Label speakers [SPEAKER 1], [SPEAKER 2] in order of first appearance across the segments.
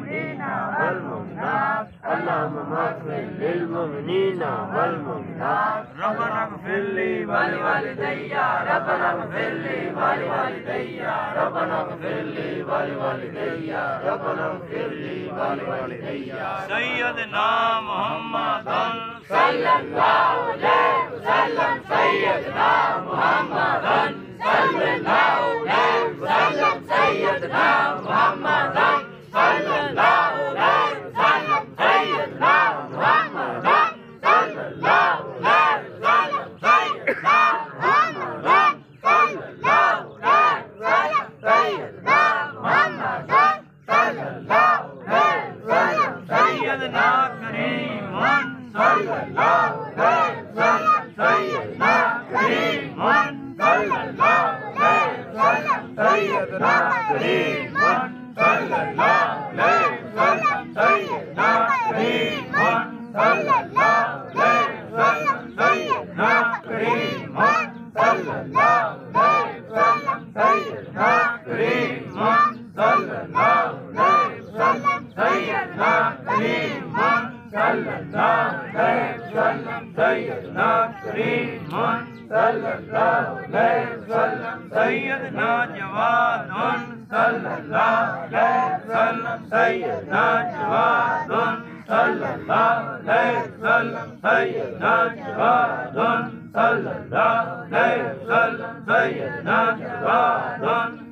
[SPEAKER 1] للمؤمنين والمؤمنات اللهم اغفر للمؤمنين والمؤمنات ربنا اغفر لي ولوالدي ربنا اغفر لي ولوالدي ربنا اغفر لي ولوالدي ربنا اغفر لي ولوالدي سيدنا محمد صلى الله عليه وسلم سيدنا محمد صلى الله عليه وسلم سيدنا محمد صلى الله عليه وسلم سيدنا محمد صلى الله عليه وسلم سيدنا محمد صلى الله عليه وسلم سيدنا محمد صلى الله عليه وسلم سيدنا كريم صلى الله عليه وسلم سيدنا كريم صلى الله عليه وسلم سيدنا كريم صلى الله عليه وسلم سيدنا كريم صلى الله عليه وسلم سيدنا كريم صلى الله عليه وسلم سيدنا كريم صلى الله عليه وسلم سيدنا كريم صلى الله عليه وسلم سيدنا كريم صلى الله عليه وسلم سيدنا جواد صلى الله عليه وسلم سيدنا جواد صلى الله عليه وسلم سيدنا جواد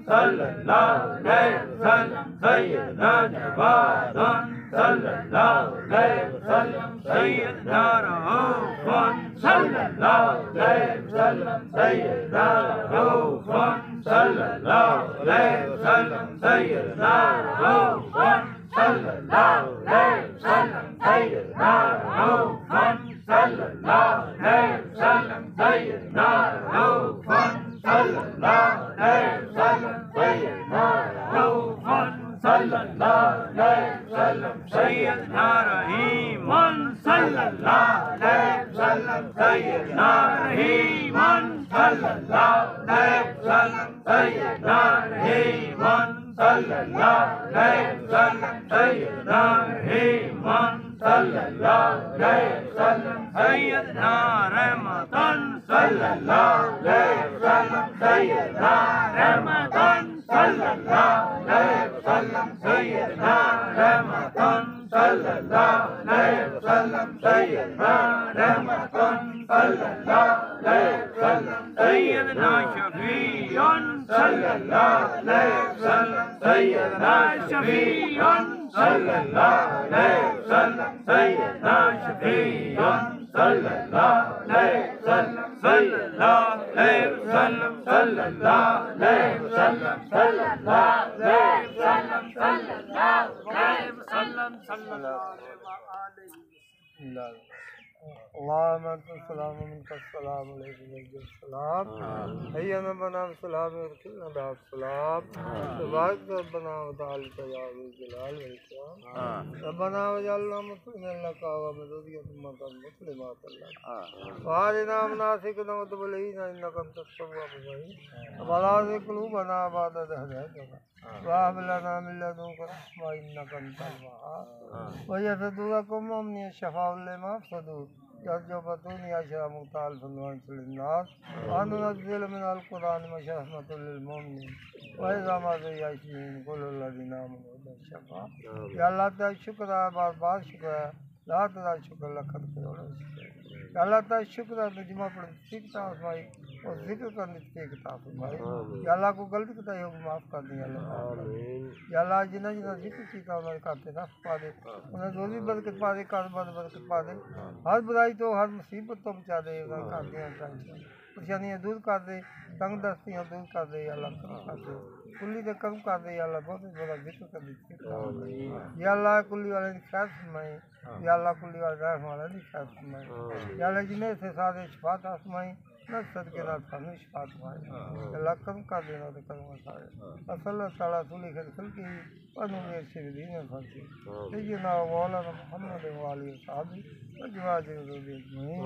[SPEAKER 1] صلى الله عليه وسلم سيدنا جواد صلى الله عليه وسلم سيدنا جواد صلى الله عليه وسلم سيدنا رؤوف صلى الله عليه وسلم سيدنا رؤوف صلى الله عليه وسلم سيدنا رؤوف صلى الله عليه وسلم سيدنا رؤوف صلى الله عليه وسلم سيدنا رؤوف صلى الله عليه وسلم سيدنا رؤوف صلى الله عليه وسلم سيدنا رحيم صلى الله عليه وسلم سيدنا رحيم صلى الله عليه وسلم سيدنا رحيم صلى الله عليه وسلم سيدنا رحيم صلى الله عليه وسلم سيدنا رحمة صلى الله عليه وسلم سيدنا رحمة صلى الله عليه وسلم سيدنا رحمة صلى الله عليه وسلم سيدنا رحمة صلى الله عليه وسلم سيدنا شفيع صلى الله عليه وسلم سيدنا شفيع صلى الله عليه وسلم سيدنا شفيع صلى الله عليه وسلم صلى الله عليه وسلم صلى الله عليه وسلم صلى الله عليه وسلم صلى الله عليه وسلم صلى الله عليه وسلم اللهم انت السلام ومنك السلام عليك السلام حينا بنا السلام ورحمة الله السلام تبارك ربنا وتعالى يا ذو الجلال والإكرام ربنا وجعلنا مسلمين لك وبذرية أمة مسلمات لك وأرنا مناسكنا وتب علينا إنك أنت التواب الرحيم ولا تزغ قلوبنا بعد إذ هديتنا وهب لنا من لدنك رحمة إنك أنت الوهاب ويزدادكم من الشفاء لما في الصدور يرجو بطون يشاء مختال فنوان للناس وننزل من القرآن ما شاء رحمة للمؤمنين وإذا ما يشفين كل الذين آمنوا بالشفاء یا اللہ تعالی شکر ہے بار بار شکر ہے لا تعالی شکر لکھت کروڑا شکر یا اللہ تعالی شکر ہے تجمہ پڑھ سیکھتا فرمائی اور ذکر کرنے کی کتاب فرمائی یا اللہ کو غلطی کتا ہے معاف کر دیں اللہ یا اللہ جنہ جنہ ذکر کیتا انہیں کہتے نفس پا دے انہیں روزی برکت پا دے کاروبار برکت پا دے ہر برائی تو ہر مصیبت تو بچا دے انہیں کہتے ہیں پریشانیاں دور کر دے تنگ دستیاں دور کر دے یا اللہ کرم کر دے کلی دے کرم کر دے یا اللہ بہت بڑا ذکر کر دے یا اللہ کلی والے کی خیر فرمائے یا اللہ کلی والے رحم والے کی خیر فرمائے یا اللہ جنہیں سے سارے شفاعت آسمائے نہ صدقے نہ سامنے شفاعت فرمائے اللہ کرم کر دینا تو کرم سارے صلی اللہ تعالیٰ رسول خلقی ونور الشرین الفاتح سیدنا مولانا محمد وآلہ وصحبہ وجماعت اجمعین